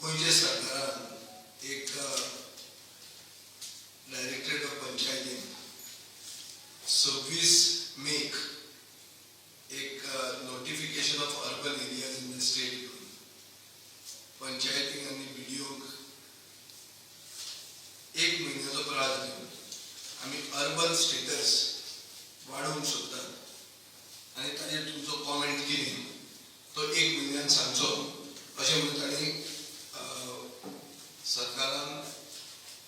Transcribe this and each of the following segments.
गोयच्या सरकारान एक directorate of पंचायतीन 26 मेक एक notification of urban areas in the state पंचायतीक आनी बीडीओक 1 म्हयन्याचो प्राझ दिवन आमी अर्बन स्टेटस वाडोवंक सोदतात आनी ताजेर तुमचो कॉमेंट कितें तो 1 म्हयन्यान सांगचो अशें म्हणून ताणीं सरकारान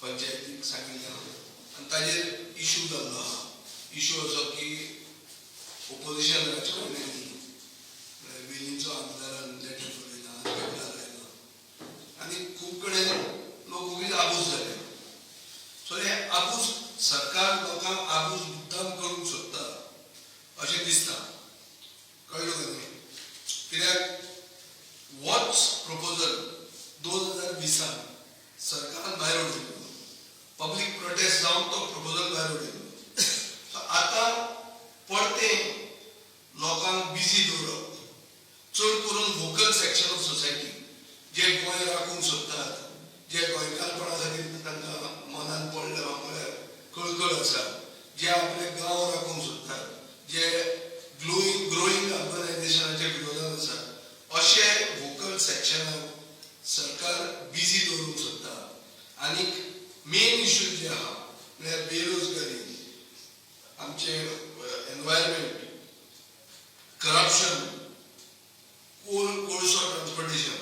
पंचायतीक सांगिल्लें आहा आनी ताजेर इशू जाल्लो आहा इशू असो की ओपोजिशन राजकारण्यांनी वेलींचो आमदारान लेटर बरयला पेपरार लायला आनी खूब कडेन लोक उगीच आबूज जाले सो हे आबूज सरकार लोकांक आबूज मुद्दाम करूंक सोदता अशें दिसता कळ्ळो काय न्ही कित्याक होच प्रपोजल 2020 सरकारान भायर उडयलो पब्लीक प्रोटेस्ट जावन तो प्रपोजल भायर उडयलो आतां परतें लोकांक बिजी दवरप चड करून वोकल सेक्शन ऑफ सोसायटी जे गोंय राखूंक सोदतात जे गोंयकारपणा खातीर तांकां मनान पडला म्हळ्यार कळकळ आसा जे आपले गांव राखूंक सोदतात जे ग्रोईंग अर्बनायझेशनाच्या विरोधान आसा अशे वोकल सेक्शनाक सरकार बिजी दवरूंक सोदता आनीक मेन इश्यू जे आहा म्हळ्यार बेरोजगारी आमचे एनवायरमेंट करप्शन कोळसो ट्रान्सपोर्टेशन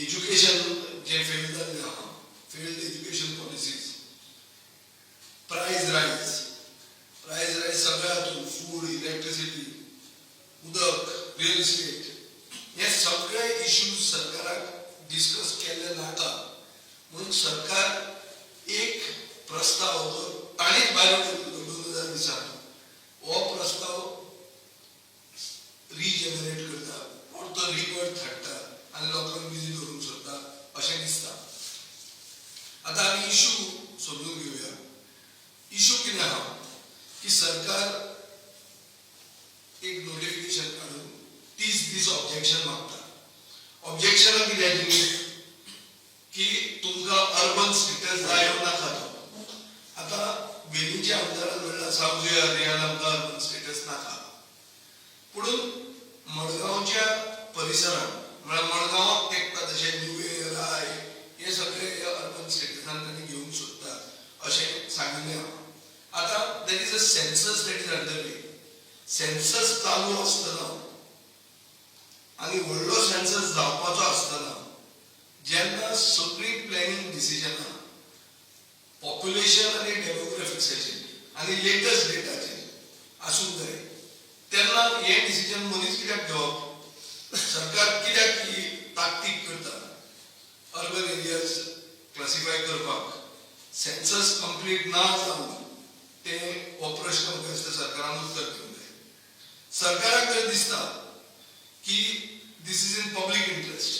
एज्युकेशन जे फेल जाल्लें आहा फेल्ड एज्युकेशन पॉलिसीज प्रायस रायज सगळ्या हातून फूड इलेक्ट्रिसिटी उदक रियल इस्टेट हे सगळे इश्यूज सरकाराक डिस्कस केल्ले नाका म्हणून सरकार एक प्रस्ताव ताणीच भायर उडयलो 2020 हो प्रस्ताव रिजेनरेट करता परतो रिवर्ट धाडटा आनी लोकांक बिजी दवरूंक सोदता अशें दिसता आतां आमी इश्यू सोदून घेवया इश्यू कितें आहा की सरकार एक नोटिफिकेशन काडून 30 दीस ऑब्जेक्शन मागता ऑब्जेक्शन कित्याची की तुमकां अर्बन स्टेटस जाय नाका तो आतां वेलींचे आमदारान म्हणलां सावजी एरियान आमकां अर्बन स्टेटस नाका पुणून मडगांवच्या परिसरांत म्हळ्यार मडगांवाक तेंकता तशे न्युवे राय हे सगळे अर्बन स्टेटसान तांणी घेवंक सोदतात अशें सांगिल्लें आहा आतां there is a census that is under way census चालू आसतना आनी व्हडलो सेन्सस जावपाचो आसतना जेन्ना सगळीं प्लॅनिंग डिसिजनां पॉप्युलेशन आनी डेमोग्राफिक्साचेर आनी लेटस्ट डेटाचेर आसूंक जाय तेन्ना हे डिसिजन मनीस कित्याक घेवप सरकार कित्याक ही ताकतीक करता अर्बन एरियाज क्लासिफाय करपाक सेन्सस कंप्लीट ना जावन ते हो प्रश्न मुखार सरकारान उत्तर दिवंक जाय सरकाराक तर दिसता की दिस इज इन पब्लीक इंट्रस्ट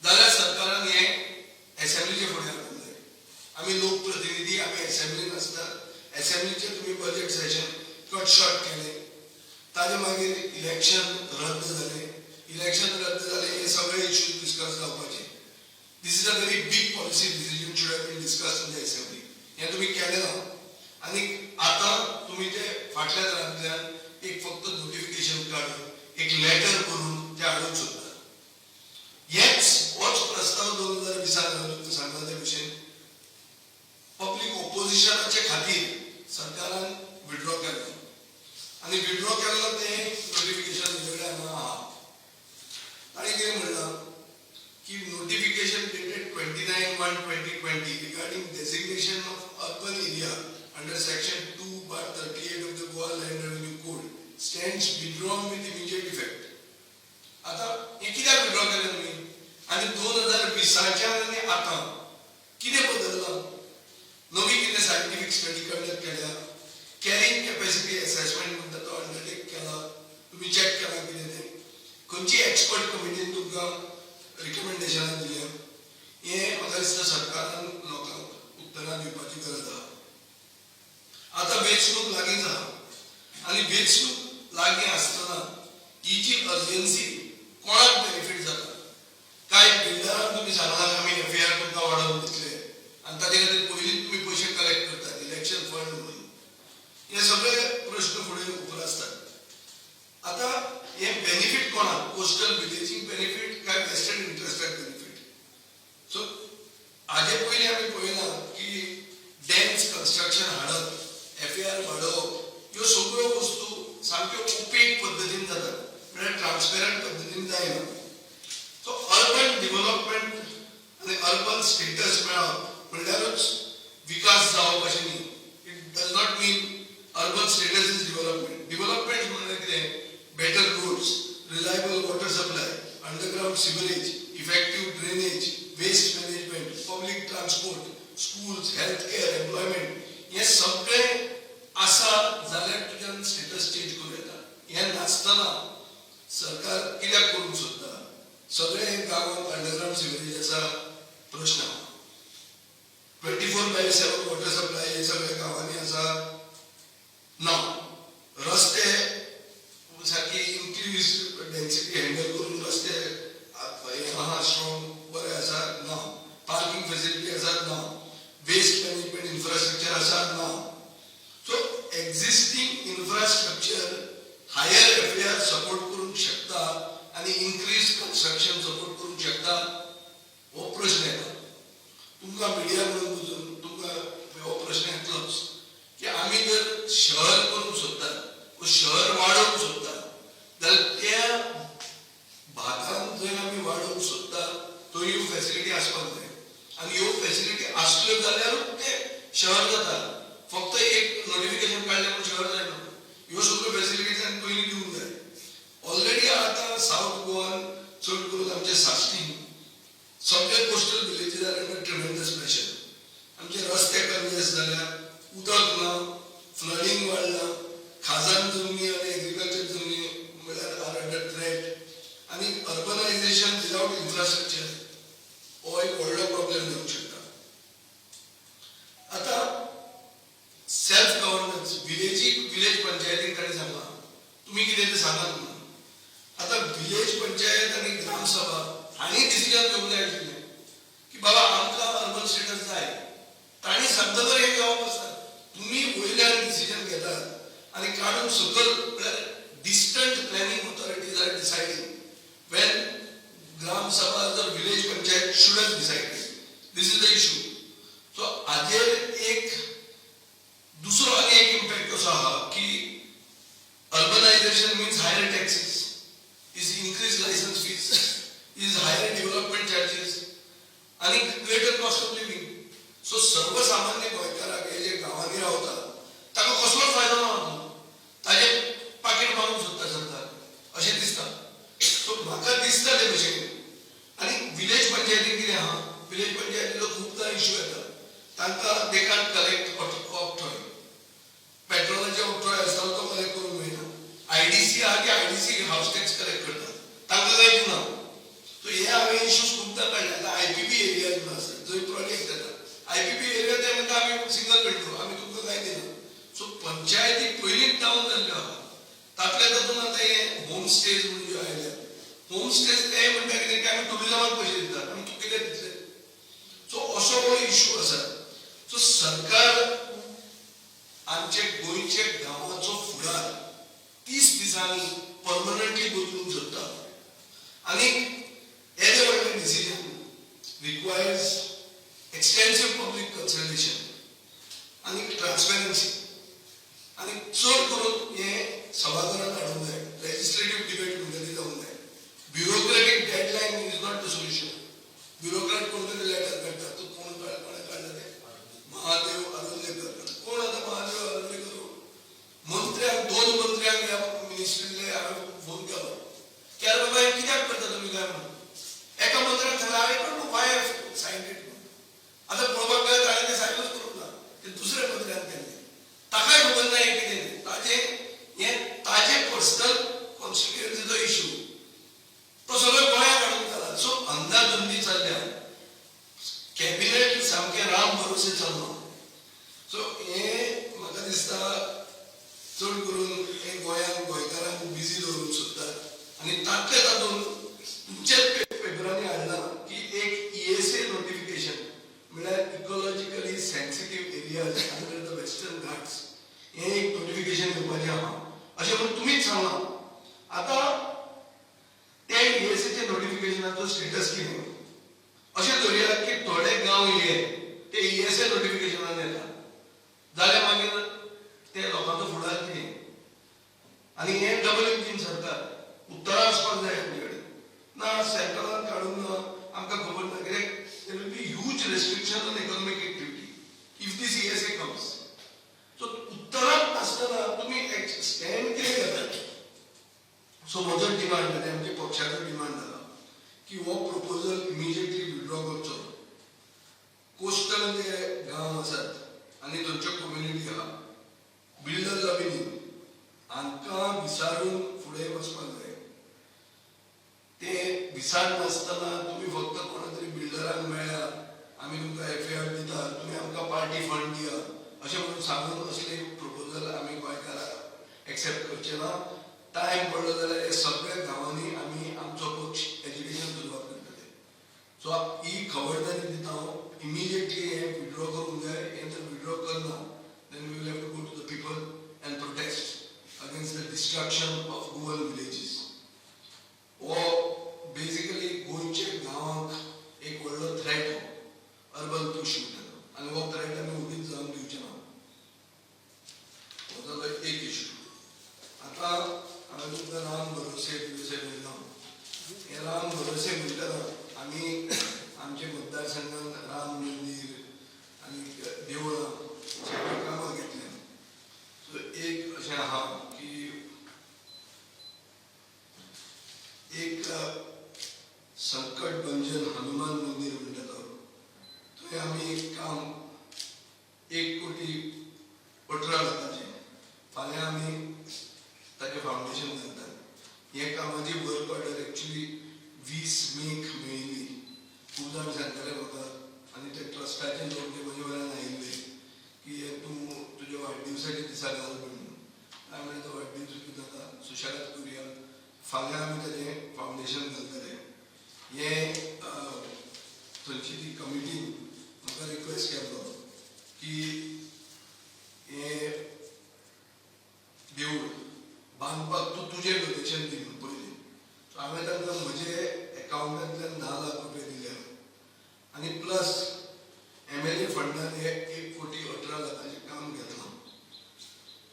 जाल्यार सरकारान हे एसेंब्लीचे फुडें हाडूंक जाय आमी लोकप्रतिनिधी आमी एसेंब्लीन आसतात एसेंब्लीचे तुमी बजेट सेशन कट शॉर्ट केले ताजे मागीर इलेक्शन रद्द जाले हे सगळे इश्यूज डिस्कस जावपाचे this is a very big policy decision should have been discussed in the assembly हे तुमी केलें ना आनी आतां तुमी ते फाटल्या तरांतल्यान एक फक्त नोटिफिकेशन काडून एक लेटर करून ते हाडूंक सोदतात होच प्रस्ताव 2020 सांगला ते भशेन पब्लीक ओपोजिशनाचे खातीर सरकारान विड्रॉ केलो आनी विड्रॉ केल्लो ते नोटिफिकेशन वेगळ्यान आहा ताणें कितें म्हणलां की notification dated 29/1/2020 regarding designation of urban area under section 2/38 of the Goa Land Revenue Code stands withdrawn with immediate effect आता हे कित्याक विड्रॉ केलें तुमी आनी 2020च्या आनी आतां कितें बदललां नवी कितें सायंटिफीक स्टडी कंडक्ट केल्या कॅरिंग कॅपॅसिटी असेसमेंट म्हणटा तो अंडरटेक केला तुमी चॅक केला कितें तें खंयची एक्सपर्ट कमिटीन तुमकां रिकमेंडेशनां दिल्या हे म्हाका दिसता सरकारान लोकांक उत्तरां दिवपाची गरज आहा आता वेंचणूक लागीं आहा आनी वेंचणूक लागीं आसतना ही जी अर्जन्सी कोणाक बेनिफीट जाता काय बिल्डरांक तुम्ही सांगला सगळे प्रश्न फुडें उबर आसतात. आता हे बेनिफीट कोणाक? कोस्टल विलेजींक बेनिफीट काय वेस्टर्न इंटरेस्टाक बेनिफीट? सो हाजे पयलीं आमी पळयना की डेन्स कन्स्ट्रक्शन हाडप, FAR वाडोवप, ह्यो सगळ्यो वस्तू सामक्यो ओपेक पद्दतीन जातात, म्हळ्यार ट्रान्सपेरंट पद्दतीन जायना. सो अर्बन डेव्हलपमेंट आनी अर्बन स्टेटस मेळप म्हणल्यारूच विकास जावप अशें न्ही. It does not mean urban status is development. Development म्हणजे कितें? Better roads, reliable water supply, underground sewerage, effective drainage, waste management, public transport, schools, health care, employment, हे सगळें आसा जाल्यार तुज्यान स्टेटस चेंज करूं येता. हें नासतना सरकार कित्याक करूंक सोदता? सगळे गांवांत अंडरग्राउंड सिवरेज आसा, प्रश्न 24/7 वॉटर सप्लाय हे सगळे गांवांनी आसा ना. रस्ते सारकी इन्क्रीज डेन्सिटी हँडल करून रस्ते आहा स्ट्रॉंग बरे आसा ना. पार्किंग फेसिलिटी आसा ना. वेस्ट मॅनेजमेंट इन्फ्रास्ट्रक्चर आसा ना. So existing infrastructure higher FAR support करूंक शकता आनी इन्क्रीज कन्स्ट्रक्शन सपोर्ट करूंक शकता, हो प्रश्न येता. तुमकां मिडिया म्हणून बुजून तुमकां हो प्रश्न येतलोच की आमी जर शहर करूंक सोदतात, शहर वाडोवंक सोदतात जाल्यार त्या भागांत जंय आमी वाडोवंक सोदतात थंय ह्यो फॅसिलिटी आसपाक जाय. आनी ह्यो फॅसिलिटी आसल्यो जाल्यारूच ते शहर जाता. फक्त एक नोटिफिकेशन काडलें म्हणून शहर जायना. ह्यो सगळ्यो फॅसिलिटीज आमी पयलीं दिवंक जाय. ऑलरेडी आतां सावथ गोवान चड करून आमचे साश्टीन सगळे coastal villages are under tremendous pressure. आमचे रस्ते कंजेस्ट जाल्यात, उदक ना, फ्लडिंग वाडला, खाजन जमनी आनी एग्रीकल्चर जमनी म्हळ्यार आर अंडर थ्रेट. आनी अर्बनायझेशन विदाउट इन्फ्रास्ट्रक्चर हो एक व्हडलो प्रॉब्लेम जावंक शकता. आता सेल्फ गव्हर्नन्स, विलेज पंचायतींकडे सांगा, तुम्ही कितें ते सांगात म्हणून. आता विलेज पंचायत आनी ग्रामसभा हांणी डिसिजन घेवंक जाय आशिल्लें की बाबा आमकां अर्बन स्टेटस जाय. तांणी सांगतकर हें घेवप आसता. तुमी वयल्यान डिसिजन घेतात आनी काडून सकयल म्हळ्यार distant planning authorities are deciding when gram sabha जर village panchayat shouldn't decide. This is the issue. So हाजेर एक दुसरो आनी एक इम्पॅक्ट असो आहा की urbanisation means higher taxes, is increased license fees, is higher development charges आणि greater cost of living. So सर्वसामान्य गोंयकाराक हे जे गांवांनी रावता ताका कसलोच फायदो ना. ताजे पाकीट मारूंक सोदता सरकार अशें दिसता. सो म्हाका दिसता ते भशेन. आनी विलेज पंचायतीन कितें आहा, विलेज पंचायतीचो खुबदां इश्यू येता. तांकां दे कांट कलेक्ट ऑक्ट्रॉय, पेट्रोलाचे ऑक्ट्रॉय आसता तो कलेक्ट करूंक मेळना. IDC आहा की IDC हाऊस टॅक्स कलेक्ट करता, तांकां कांय दिना. सो हे हांवें इश्यूज खुबदां काडले. आतां IPP एरिया म्हणून आसा जंय प्रोजेक्ट जाता, IPP एरिया ते म्हणटा आमी सिंगल बेडरूम, आमी तुमकां कांय दिना. सो पंचायती पयलींच डावन जाल्ल्यो आहा. तातले तातूंत आतां हे होम स्टेज म्हणून ज्यो आयल्या, होम स्टेज ते म्हणटा कितें की आमी टुरिजमाक पयशे दितात आनी तुका कितें दितले. सो असो हो इश्यू आसा. सो सरकार आमचे गोंयचे गांवाचो फुडार 30 दिसांनी परमनंटली बदलूंक सोदता. आनी हे जे व्हडले डिसिजन रिक्वायर्स एक्सटेन्सिव पब्लीक कन्सल्टेशन आनी ट्रान्सपेरन्सी. आनी चड करून हे सभाघरांत हाडूंक जाय. लेजिस्लेटिव्ह डिबेट म्हणटा ती जावंक जाय. Bureaucratic deadline is not the solution. Bureaucrat कोण तरी लेटर काडटा, तो कोण काडला ते महादेव आरोलेकर. कोण आतां महादेव आरोलेकर? मंत्र्यांक 2 मंत्र्यांक ह्या मिनिस्ट्रीले हांवें फोन केलो की अरे बाबा हे कित्याक करता तुमी काय म्हणून. एका मंत्र्याक सांगलें हांवें पण वाय सायन इट म्हणून. आतां पळोवपाक गेल्यार ताणें तें सायनूच करूंक ना, ते दुसरे मंत्र्यान केल्लें. ताकाय खबर ना हें कितें. ताजे पर्सनल कॉन्स्टिट्युएन्सीचो इश्यू तो सगळो गोंयांत हाडून जाला. सो अंदाधुंदी चल्ल्या. कॅबिनेट सामकें राम भरोसे चल्ला. सो हें म्हाका दिसता चड करून हे गोंयांत गोंयकारांक बिजी दवरूंक सोदतात. आनी तातले तातूंत तुमच्याच पेपरांनी हाडला की एक ESA नोटिफिकेशन म्हळ्यार ecologically sensitive areas under the Western Ghats हें एक नोटिफिकेशन स्टेटस कितें अशें धरया की थोडे गांव हे ते ESA नोटिफिकेशनान येता जाल्यार मागीर ते लोकांचो फुडार कितें आनी हे डबल इंजीन सरकार उत्तरा आसपाक जाय आमचे कडेन ना सेंट्रलान काडून आमकां खबर ना कित्याक there will be huge restriction on economic activity if this ESA comes so उत्तराक आसतना तुमी स्टँड कितें घेतात सो म्हजो डिमांड आनी आमच्या पक्षाचो डिमांड जाला की हो प्रपोजल इमिजिएटली विथड्रॉ करचो कोस्टल जे गांव आसात आनी थंयच्यो कम्युनिटी आहा बिल्डर लॉबीनी हांकां विचारून फुडें वचपाक जाय ते विचार नासतना तुमी फक्त कोणा तरी बिल्डरांक मेळ्ळा आमी तुमकां FAR दिता तुमी आमकां पार्टी फंड दिया अशें म्हणून सांगून असले प्रपोजल आमी गोंयकारांक एक्सेप्ट करचे ना टायम पडलो जाल्यार हे सगळ्या गांवांनी आमी आमचो पक्ष एज्युकेशन सुरवात करतले सो ही खबरदारी दिता हांव इमिजिएटली हे विथड्रॉ करूंक जाय हे जर विथड्रॉ करना then we will have to go to the people and protest against the destruction of rural villages. Or basically गोंयचे गांवांक एक व्हडलो थ्रेट अर्बन पुश म्हणटा आनी हो थ्रेट आमी उडीत जावंक दिवचे ना हो जालो एक इश्यू आतां हांवें तुमकां राम भरोसे म्हणलो हे राम भरोसे म्हणटना आमी आमचे मतदारसंघांत राम मंदीर आनी देवळां सगळीं कामां घेतल्या सो एक अशें आहा की एक संकट भंजन हनुमान मंदिर म्हणटा तो थंय आमी काम 1,18 लाखाचें फाल्यां आमी ताचें फावंडेशन घालतात हे कामाची वर्क ऑर्डर एक्चुली 20 मेक मेळिल्ली खूब जाण सांगताले म्हाका आनी ते ट्रस्टाचे लोक जे म्हजे म्हऱ्यान आयिल्ले की हे तूं तुज्या वाडदिवसाच्या दिसा घाल म्हणून हांवें तो वाडदीस जाता सुशेगाद करुया फाल्यां आमी ताचें फावंडेशन घालतले हे थंयची ती कमिटीन म्हाका रिक्वेस्ट केल्लो की हे देवूळ बांदपाक तूं तुजें डोनेशन दी म्हणून पयलीं सो हांवें तांकां म्हजे एकावंटांतल्यान 10 लाख रुपया दिले आनी प्लस MLA फंडान हे 1,18 लाखाचें काम घेतलां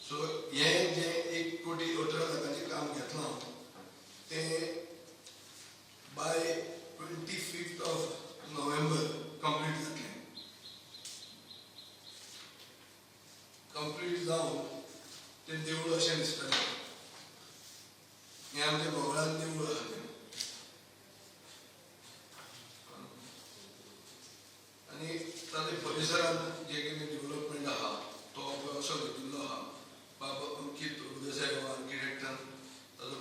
सो हे जे 1,18 लाखाचें काम घेतलां तें by 25th of November complete जातलें कंप्लीट जावन तें देवूळ अशें दिसतलें हें आमच्या भोवळान देवूळ आसा तें आनी ताच्या परिसरांत जे कितें डेव्हलपमेंट आहा तो असो घेतिल्लो आहा बाबा अंकीत उदयसाहेब आर्किटेक्टान ताजो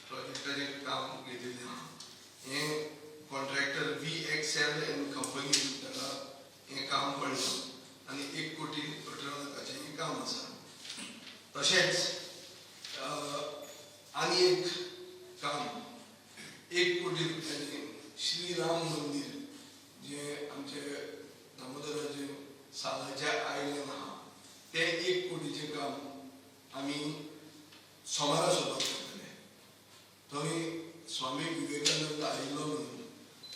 प्रोजेक्टाचें काम घेतिल्लें आहा हें कॉन्ट्रॅक्टर VXL एंड कंपनी ताका हें काम पडलां आनी 1,18 लाखाचें हें काम आसा तशेंच आनी एक काम 1 कोटी रुपयांचें श्री राम मंदीर जे आमचे दामोदराचे सालाच्या आयल्यान आहा तें 1 कोटीचें काम आमी सोमारा सुरवात करतले थंय स्वामी विवेकानंद आयिल्लो म्हणून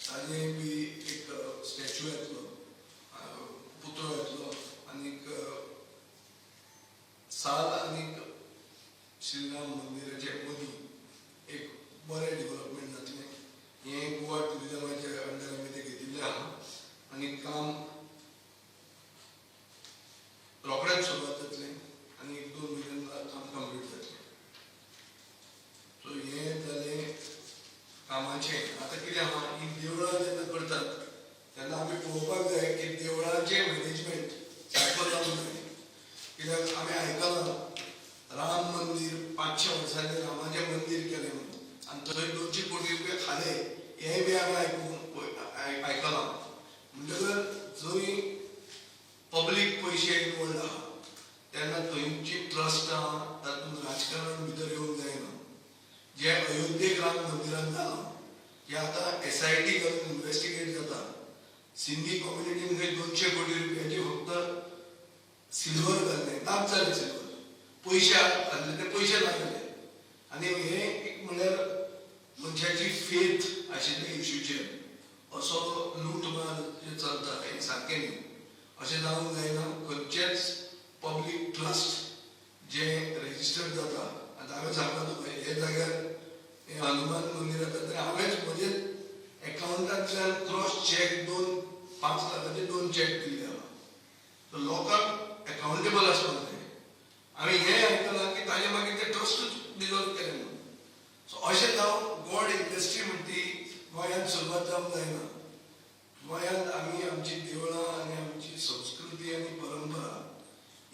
ताजें बी एक स्टॅच्यू येतलो पुतळो येतलो आनीक साल आनीक श्रीराम मंदिराचे मदीं एक बरें डेव्हलपमेंट जातलें हें गोवा टुरिजमाच्या अंडर आमी तें घेतिल्लें आहा आनी काम रोखडेंच सुरवात जातलें आनी 1-2 म्हयन्यान काम कंप्लीट जातलें सो हें जालें कामाचें आतां कितें आहा ही देवळां जेन्ना करतात तेन्ना आमी पळोवपाक जाय की देवळांचें मॅनेजमेंट सारको जावंक जाय कित्याक आमी आयकलां राम मंदीर 500 वर्सांनी रामाचें मंदीर केलें म्हणून आनी थंय 200 कोटी रुपया खाले हेंय बी आमी आयकलां म्हणटकर जंय पब्लीक पयशे इनवॉल्ड आहा तेन्ना थंयची ट्रस्ट आहा तातूंत राजकारण भितर येवंक जायना जे अयोध्येक राम मंदिरान जालां हें आतां SIT घालून इन्वेस्टिगेट जाता सिंधी कम्युनिटीन खंय 200 कोटी रुपयाचे फक्त सिल्वर घाल्ले नाच जालें सिल्वर पयशे घातले ते पयशे लागले आनी हे एक म्हणल्यार मनशाची फेथ आशिल्ल्या इश्यूचेर असो लूटमार जे चलता हें सारकें न्ही. अशें जावंक जायना. खंयचेच पब्लीक ट्रस्ट जे रेजिस्टर्ड जाता, आतां हांवें सांगला तुका हे जाग्यार हें हनुमान मंदिर आसा तर हांवेंच म्हजे एकावंटांतल्यान क्रॉस चॅक 5 लाखाचे 2 चॅक दिल्ले आहा. सो लोकांक एकावंटेबल आसपाक जाय. आमी हें आयकलां की ताजे मागीर ते ट्रस्टूच डिजॉल्व केले म्हणून. सो अशें जावन गॉड इंडस्ट्री म्हणटा ती गोंयांत सुरवात जावंक जायना. गोंयांत आमी आमची देवळां आनी आमची संस्कृती आनी परंपरा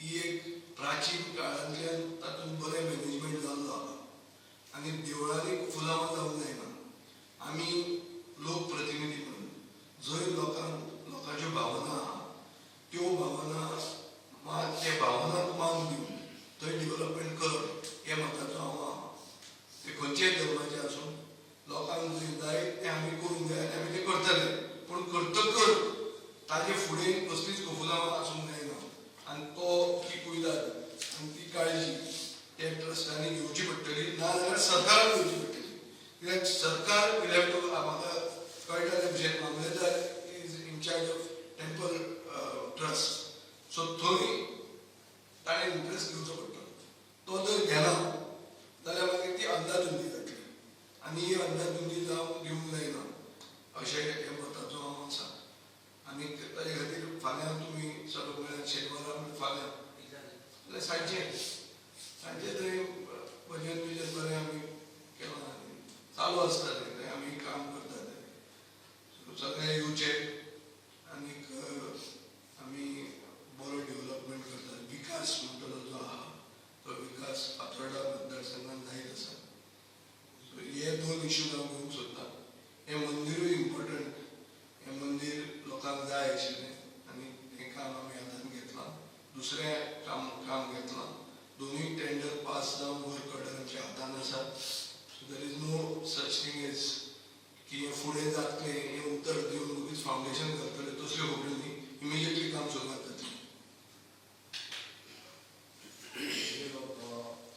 ही एक प्राचीन काळांतल्यान तातूंत बरें मॅनेजमेंट जाल्लो आहा. आनी देवळांनी फुलांव जावंक जायना. आमी लोक प्रतिनिधी म्हणून जंय लोकांच्यो भावना आहा त्यो भावना त्या भावनांक मान दिवन थंय डेव्हलपमेंट करप हे मताचो हांव आहा. ते खंयचेय धर्माचे आसूं लोकांक जें जाय तें आमी करूंक जाय आनी आमी तें करतले. पूण करतकच ताजे फुडें कसलीच कफुलां आसूंक जायना. आनी ती कुयदाद आनी ती काळजी त्या ट्रस्टांनी घेवची पडटली, नाजाल्यार सरकारान घेवची पडटली. कित्याक सरकार विल हॅव टू, म्हाका कळटा ते भशेन मामलेदार is in charge of temple trust. So थंय ताणें इंट्रस्ट घेवचो पडटलो. तो जर घेना जाल्यार मागीर ती अंधाधुंदी जातली. आनी ही अंधाधुंदी जावंक दिवंक जायना अशें हे मताचो हांव आसा. आनी ताजे खातीर फाल्यां तुमी सगळे म्हळ्यार शेनवारा फाल्यां जाल्यार सांजचे थंय भजन बिजन बरें आमी केलां आनी चालू आसता थंय आमी काम करता थंय. सगळे येवचे आनीक आमी बरो डेव्हलपमेंट करता. विकास म्हणटलो जो आहा तो विकास फातोर्डा मतदारसंघांत जायत आसा. सो हे 2 इश्यूज हांव घेवंक सोदतां. हें मंदिरूय इम्पॉर्टंट. हें मंदीर लोकांक जाय आशिल्लें आनी हें काम आमी हातांत घेतलां. दुसरें काम घेतलां. दोनूय टेंडर पास जावन वर्क ऑर्डरांच्या हातांत आसात. So there is no such thing as की हें फुडें जातलें हें उतर दिवन मगीर फावंडेशन घालतले तसल्यो खबरो न्ही. इमिजिएटली काम सुरवात जातली.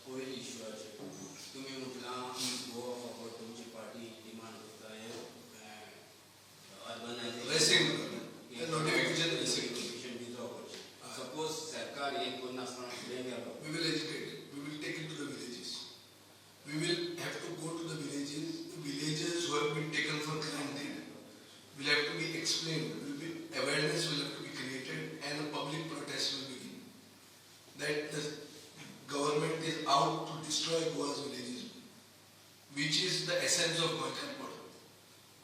पयली इश्यूआचेर तुमी म्हटलां गोवा फॉरवर्ड तुमची पार्टी डिमांड करता हें रेसिंग नोटिफिकेशन रेसिंग विथड्रॉ करचें. सपोज सरकार हें करनासतना फुडें गेलो, we will educate it. We will take it to the villages. We will have to go to the villages. The villages who have been taken for granted will have to be explained. Awareness will have to be created and a public protest will begin. That the government is out to destroy Goa's villages, which is the essence of Goikarpad.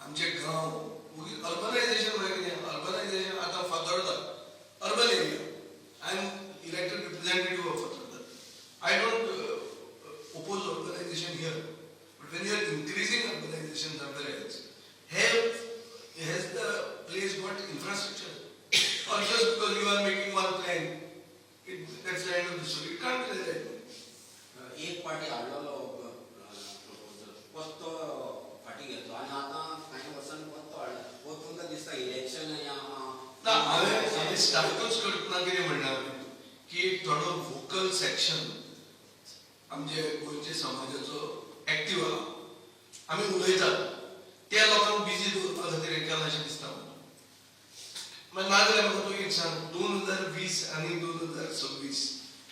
आमचे गांव urbanization urbanization आतां Fatorda urban area. I am elected representative of Fatorda. I don't oppose urbanization here, but when you are increasing urbanization somewhere else, has the place got infrastructure? Or just because you are making one plan, that's the end of the story. It can't be like that. एक party हाडलेलो proposal परतो फाटी घेतलो आनी आतां कांय वर्सांनी परतो हाडला. वो तुमकां दिसता इलेक्शन ना हांवें स्टार्टच करतना कितें म्हणलां की एक थोडो वोकल सेक्शन आमचे गोंयचे समाजाचो एक्टीव आहा. आमी उलयतात त्या लोकांक बिजी दवरपा खातीर हें केलां अशें दिसता. मागीर नाजाल्यार म्हाका तूं एक सांग 2020 आनी 2026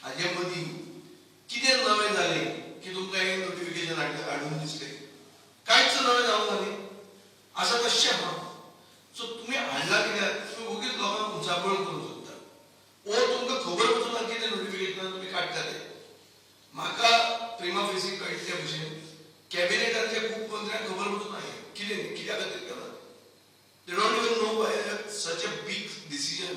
हाजे मदीं कितें नवें जालें की तुमकां हें नोटिफिकेशन हाडून दिसलें? कांयच नवें जावंक ना न्ही. आसा तशें आहा. सो तुमी हाडला कित्याक? तुमी ओगीच लोकांक उंचाबळ करूंक सोदता. वो तुमकां खबर पसून कितें नोटिफिकेशनां तुमी काडटा तें. म्हाका प्रिमा फेसी कळटल्या भशेन कॅबिनेटांतल्या खूब मंत्र्यांक खबर पसून ना कितें कित्या खातीर केलां. They don't even know why such a big decision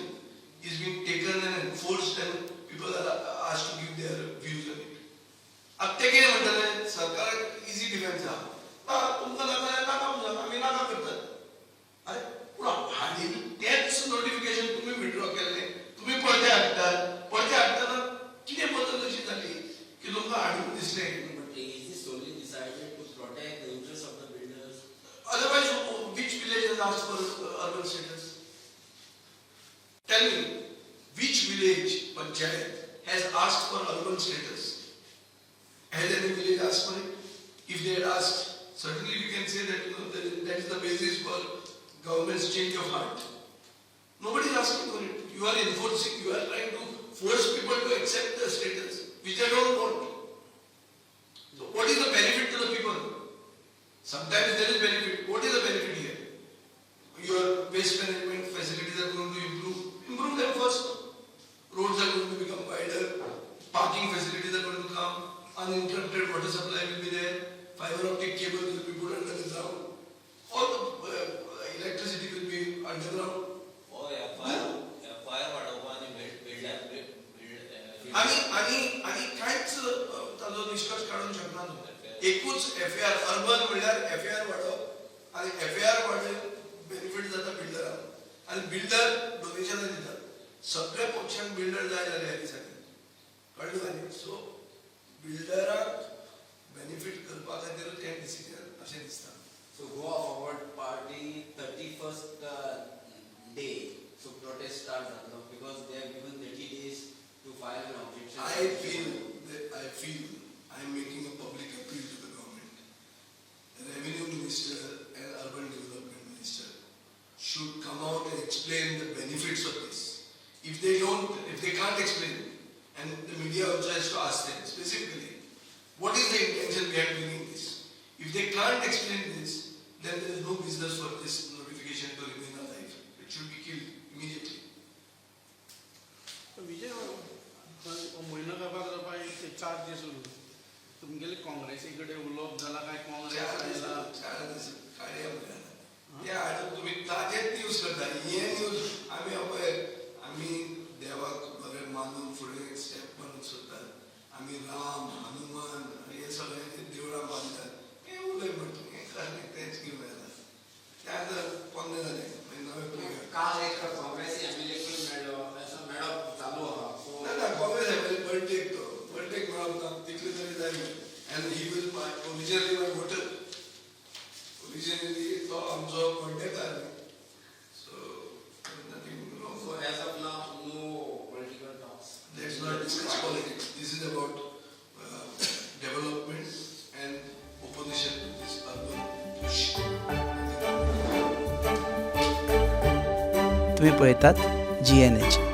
is being taken and enforced and people are asked to give their views on it. अब ते कितें म्हणटले सरकाराक इजी डिफेन्स आहा. तुमकां नाका नाका म्हणून आमी नाका करतात. अरे पूण हाडील तेंच नोटिफिकेशन तुमी विथड्रॉ केल्लें तुमी पळते हाडटात. पळते हाडटना कितें बदल अशी जाली की तुमकां हाडून दिसलें. Is this solely decided to protect the interests of the builders? Otherwise, which village has asked for urban status? Tell me, which village panchayat has asked for urban status? Has any village asked for it? If they had asked, certainly we can say that that is the basis for government's change of heart. Nobody is asking for it. You are enforcing, you are trying to force people to accept the status which they don't want. So what is the benefit to the people? Sometimes there is benefit. What is the benefit here? Your waste management facilities are going to improve. Improve them first. Roads are going to become wider. Parking facilities are going to come. Uninterrupted water supply will be there. Fiber optic cables will be put under the ground. All the electricity will be underground. आणि काहीच ताजो निष्कर्ष काढून शकणार नाही. एकूच FAR urban म्हणल्यार FAR वाडप आणि FAR वाडले बेनिफिट जाता बिल्डरांक आणि बिल्डर डोनेशन दितात. सगळ्या पक्षांक बिल्डर जाय जाले ह्या दिसांनी कळ्ळें न्ही. सो बिल्डरांक बेनिफिट करपा खातीरूच हें डिसिजन अशें दिसता. So Goa Forward Party 31st day, so protest start because they have given 30 days to file an objection. I feel I am making a public appeal to the government. The Revenue Minister and Urban Development Minister should come out and explain the benefits of this. If they can't explain, and the media also has to ask them specifically, what is the intention behind doing this? If they can't explain this, then there is no business for this notification to remain alive. It should be killed immediately. विजय म्हयनो करपाक जावपा एक 4 दीस उरले. तुमगेले काँग्रेसी कडेन उलोवप जाला काय काँग्रेस तुम्ही ताजेच न्यूज करता. हे न्यूज आम्ही देवाक बरें मानून फुडें स्टेप मारून सोदतात. आम्ही राम हनुमान हे सगळे देवळां बांदतात. हे उलय म्हणटा हें करणे तेंच घेवन येता. त्या नंतर पोन्ने जाले नवे पिळगे. काल एक काँग्रेसी MLA मेळ्ळो असो मेळप चालू आहा. ना काँग्रेस एमएलए बर्टेक मेळप ना तितले तरी जाय. And he will originally my voter. Originally तो आमचो बर्टेकार. So nothing wrong. So as of now, no political talks. Let's not discuss politics. This is about development and opposition to this urban push. तुम्ही पळयतात GNH.